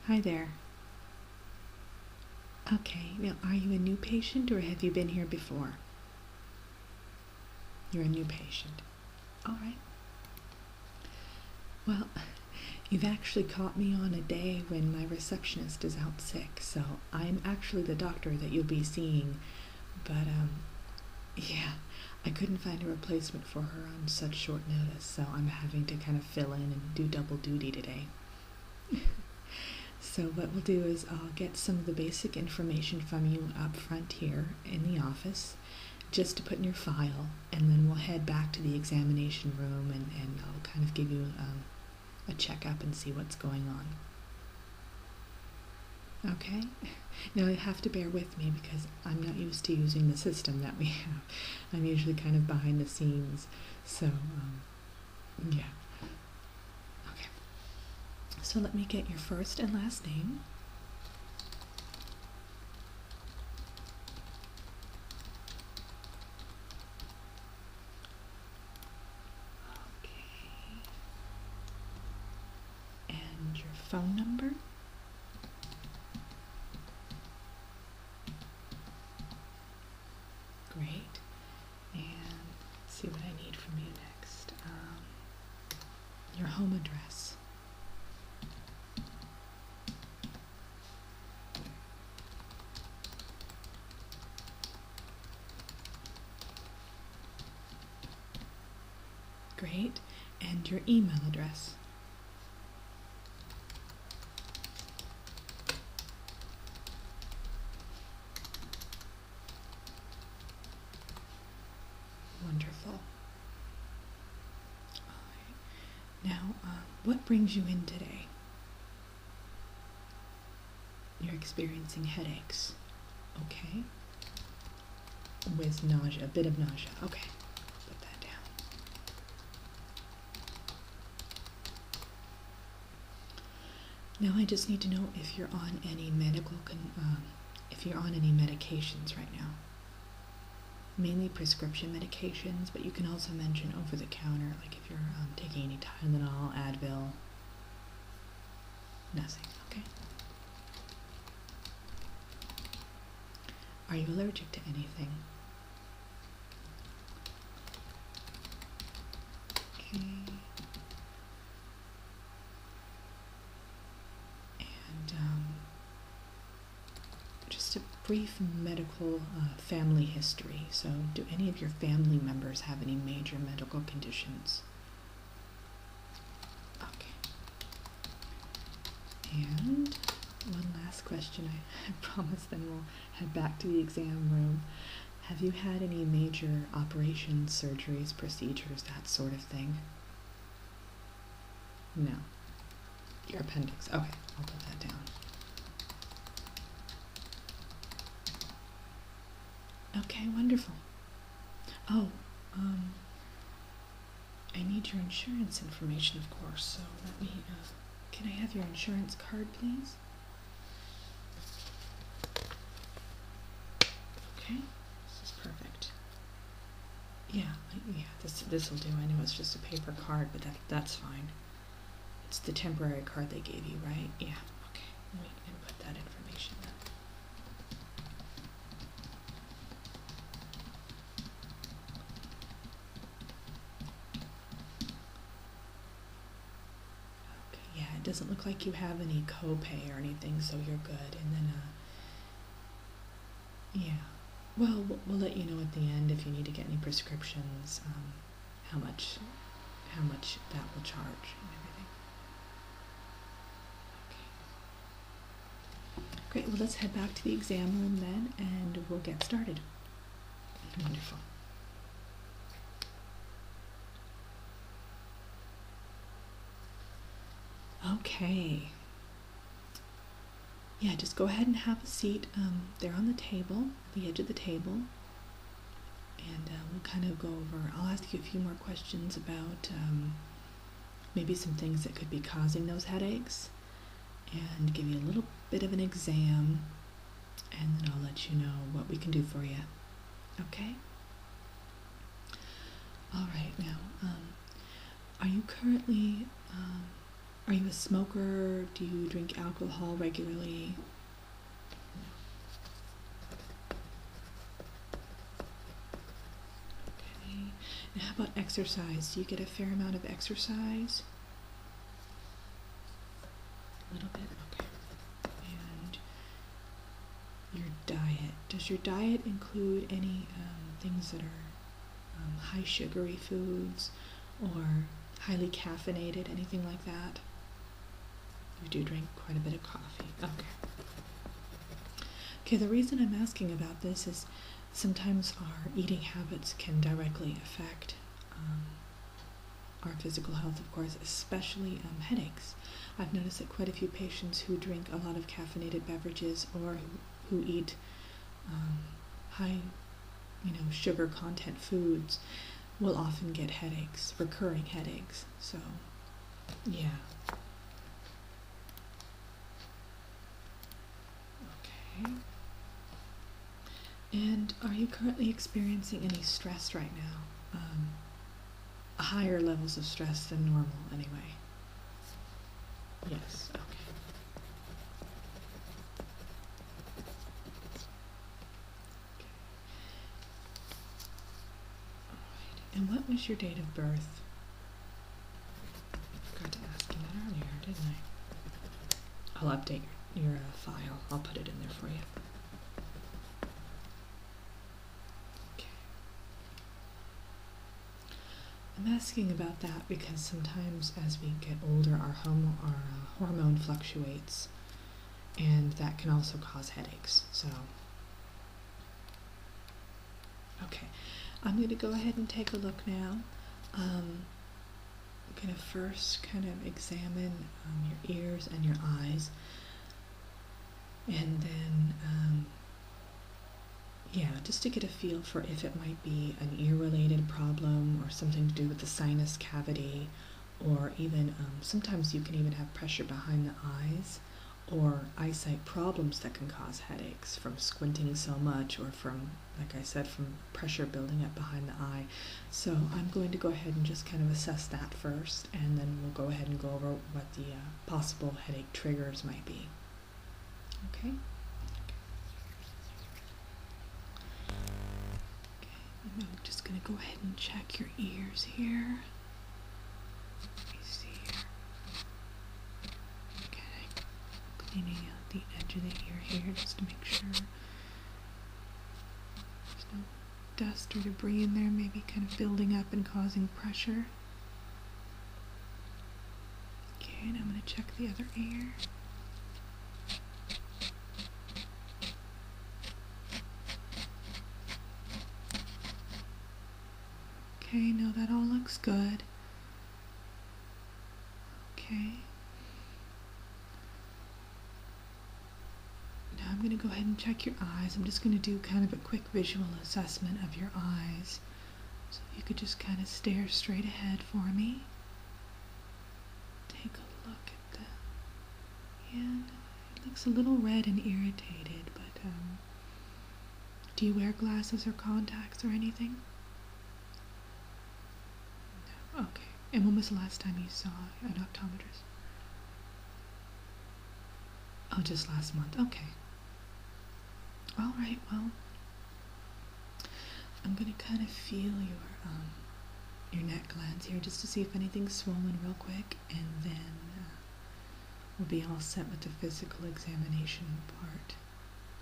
Hi there. Okay, now are you a new patient or have you been here before? You're a new patient. All right. Well, you've actually caught me on a day when my receptionist is out sick, so I'm actually the doctor that you'll be seeing. But, yeah, I couldn't find a replacement for her on such short notice, so I'm having to kind of fill in and do double duty today. So what we'll do is I'll get some of the basic information from you up front here in the office, just to put in your file, and then we'll head back to the examination room and I'll kind of give you a checkup and see what's going on. Okay? Now you have to bear with me because I'm not used to using the system that we have. I'm usually kind of behind the scenes, so yeah. Okay. So let me get your first and last name. Your phone number. Great. And let's see what I need from you next. Your home address. Great. And your email address. Wonderful. All right. Now, what brings you in today? You're experiencing headaches. Okay. With nausea, a bit of nausea. Okay. Put that down. Now I just need to know if you're on any if you're on any medications right now. Mainly prescription medications, but you can also mention over the counter, like if you're taking any Tylenol, Advil. Nothing, okay. Are you allergic to anything? Okay. And just a brief medical family history. So do any of your family members have any major medical conditions? Okay. And one last question, I promise, then we'll head back to the exam room. Have you had any major operations, surgeries, procedures, that sort of thing? No. Your appendix. Okay, I'll put that down. Okay, wonderful. Oh, I need your insurance information, of course, so let me, can I have your insurance card, please? Okay, this is perfect. Yeah, this will do. I know it's just a paper card, but that's fine. It's the temporary card they gave you, right? Yeah, okay. We can put that information then. Okay, yeah, it doesn't look like you have any copay or anything, so you're good. And then, yeah. Well, we'll let you know at the end if you need to get any prescriptions, how much that will charge and everything. Okay. Great, well let's head back to the exam room then and we'll get started. Wonderful. Okay. Yeah, just go ahead and have a seat. They're on the table, the edge of the table. And we'll kind of go over, I'll ask you a few more questions about maybe some things that could be causing those headaches and give you a little bit of an exam, and then I'll let you know what we can do for you. Okay? All right, now, are you currently Are you a smoker? Do you drink alcohol regularly? Okay. And how about exercise? Do you get a fair amount of exercise? A little bit? Okay. And your diet. Does your diet include any things that are high sugary foods or highly caffeinated, anything like that? You do drink quite a bit of coffee. Okay, the reason I'm asking about this is sometimes our eating habits can directly affect our physical health, of course, especially headaches. I've noticed that quite a few patients who drink a lot of caffeinated beverages or who eat high, sugar content foods will often get headaches, recurring headaches. So, yeah. Okay. And are you currently experiencing any stress right now? Higher levels of stress than normal, anyway? Yes, okay. Alright, and what was your date of birth? I forgot to ask you that earlier, didn't I? I'll update your file. I'll put it in there for you. I'm asking about that because sometimes as we get older, our hormone fluctuates, and that can also cause headaches. So, okay, I'm going to go ahead and take a look now. I'm going to first kind of examine your ears and your eyes, and then just to get a feel for if it might be an ear-related problem or something to do with the sinus cavity, or even sometimes you can even have pressure behind the eyes or eyesight problems that can cause headaches from squinting so much, or from, like I said, from pressure building up behind the eye. So I'm going to go ahead and just kind of assess that first, and then we'll go ahead and go over what the possible headache triggers might be. Okay? I'm just going to go ahead and check your ears here. Let me see here. Okay, cleaning out the edge of the ear here just to make sure there's no dust or debris in there, maybe kind of building up and causing pressure. Okay, and I'm going to check the other ear. Okay, no, that all looks good. Okay. Now I'm going to go ahead and check your eyes. I'm just going to do kind of a quick visual assessment of your eyes. So if you could just kind of stare straight ahead for me. Take a look at it looks a little red and irritated, but do you wear glasses or contacts or anything? Okay, and when was the last time you saw an optometrist? Oh, just last month. Okay. All right, well, I'm going to kind of feel your neck glands here just to see if anything's swollen real quick, and then we'll be all set with the physical examination part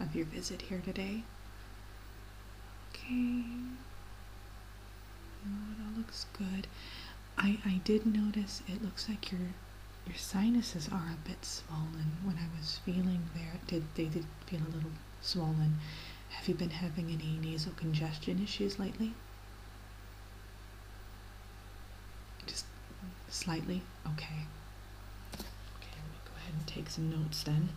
of your visit here today. Okay. No, it all looks good. I did notice it looks like your sinuses are a bit swollen. When I was feeling there, they did feel a little swollen. Have you been having any nasal congestion issues lately? Just slightly? Okay. Okay, let me go ahead and take some notes then.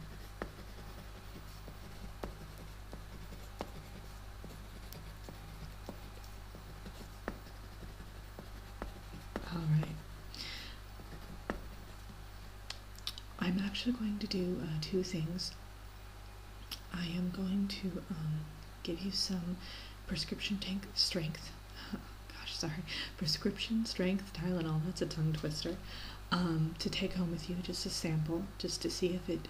I'm actually going to do two things. I am going to give you some prescription strength prescription strength Tylenol, that's a tongue twister, to take home with you, just a sample, just to see if it,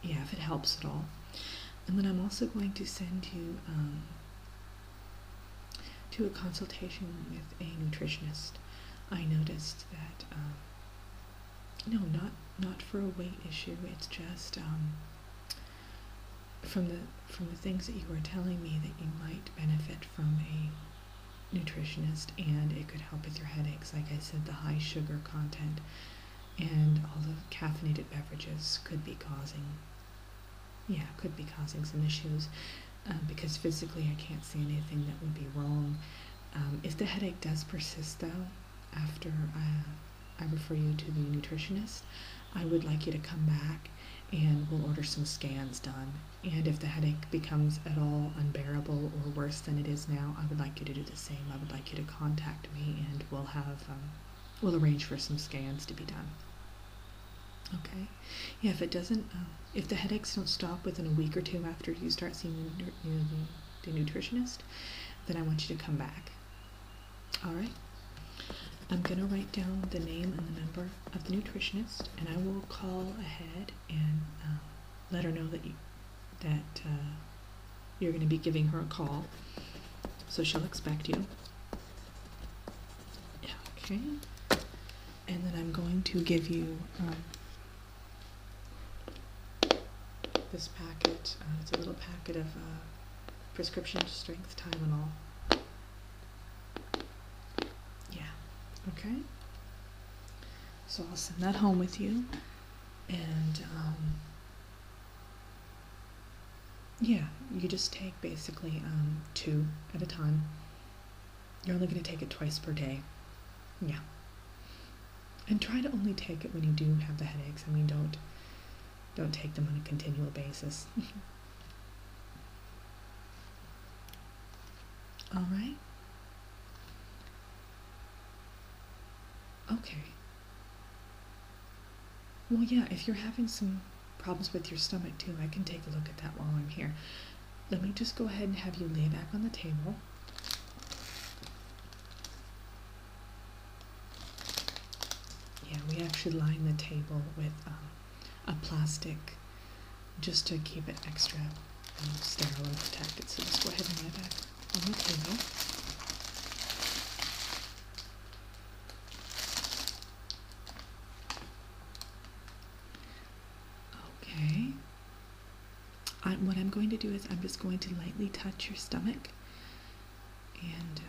if it helps at all. And then I'm also going to send you to a consultation with a nutritionist. I noticed that, no, not for a weight issue. It's just from the things that you were telling me that you might benefit from a nutritionist, and it could help with your headaches. Like I said, the high sugar content and all the caffeinated beverages could be causing some issues, because physically I can't see anything that would be wrong. If the headache does persist though, after I refer you to the nutritionist, I would like you to come back and we'll order some scans done. And if the headache becomes at all unbearable or worse than it is now, I would like you to do the same. I would like you to contact me and we'll arrange for some scans to be done. Okay? Yeah, if it doesn't, if the headaches don't stop within a week or two after you start seeing the nutritionist, then I want you to come back. All right? I'm going to write down the name and the number of the nutritionist, and I will call ahead and let her know that you're going to be giving her a call, so she'll expect you. Yeah, okay. And then I'm going to give you this packet. It's a little packet of prescription strength Tylenol. Okay, so I'll send that home with you, and you just take basically 2 at a time. You're only going to take it twice per day. Yeah, and try to only take it when you do have the headaches. I mean, don't take them on a continual basis. All right. Okay. Well, yeah, if you're having some problems with your stomach too, I can take a look at that while I'm here. Let me just go ahead and have you lay back on the table. Yeah, we actually line the table with a plastic just to keep it extra sterile and protected. So just go ahead and lay back on the table. What I'm going to do is I'm just going to lightly touch your stomach and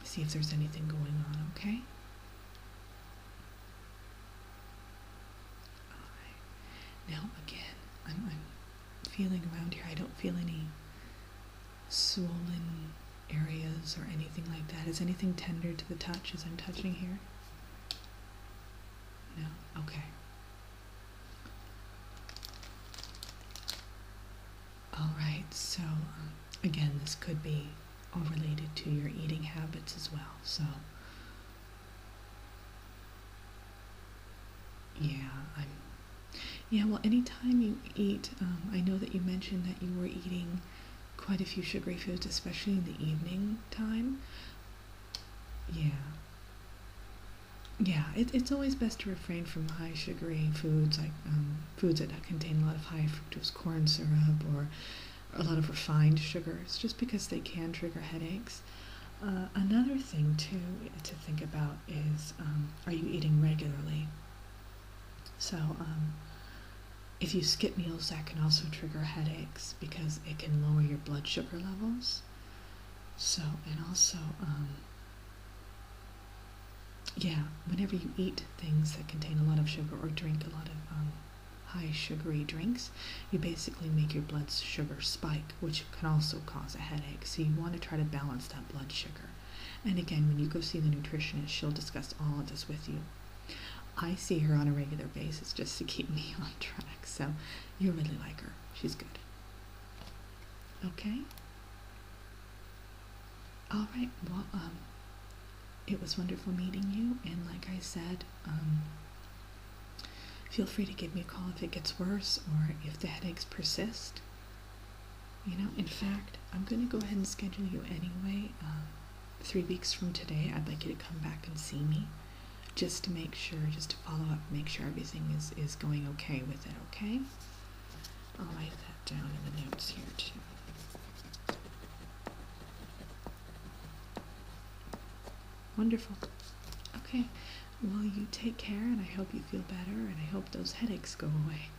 see if there's anything going on, okay? All right. Now, again, I'm feeling around here. I don't feel any swollen areas or anything like that. Is anything tender to the touch as I'm touching here? No? Okay. All right, so again, this could be all related to your eating habits as well. So, well, anytime you eat, I know that you mentioned that you were eating quite a few sugary foods, especially in the evening time. Yeah, it's always best to refrain from high sugary foods, like foods that contain a lot of high fructose corn syrup or a lot of refined sugars, just because they can trigger headaches. Another thing too to think about is, are you eating regularly? So if you skip meals, that can also trigger headaches because it can lower your blood sugar levels. So, and also, whenever you eat things that contain a lot of sugar or drink a lot of high sugary drinks, you basically make your blood sugar spike, which can also cause a headache. So you want to try to balance that blood sugar. And again, when you go see the nutritionist, she'll discuss all of this with you. I see her on a regular basis just to keep me on track, so you'll really like her. She's good. Okay? All right, well, it was wonderful meeting you, and like I said, feel free to give me a call if it gets worse or if the headaches persist. You know, in fact, I'm going to go ahead and schedule you anyway 3 weeks from today, I'd like you to come back and see me, just to make sure, just to follow up, make sure everything is going okay with it, okay? I'll write that down in the notes here too. Wonderful. Okay, well, you take care, and I hope you feel better, and I hope those headaches go away.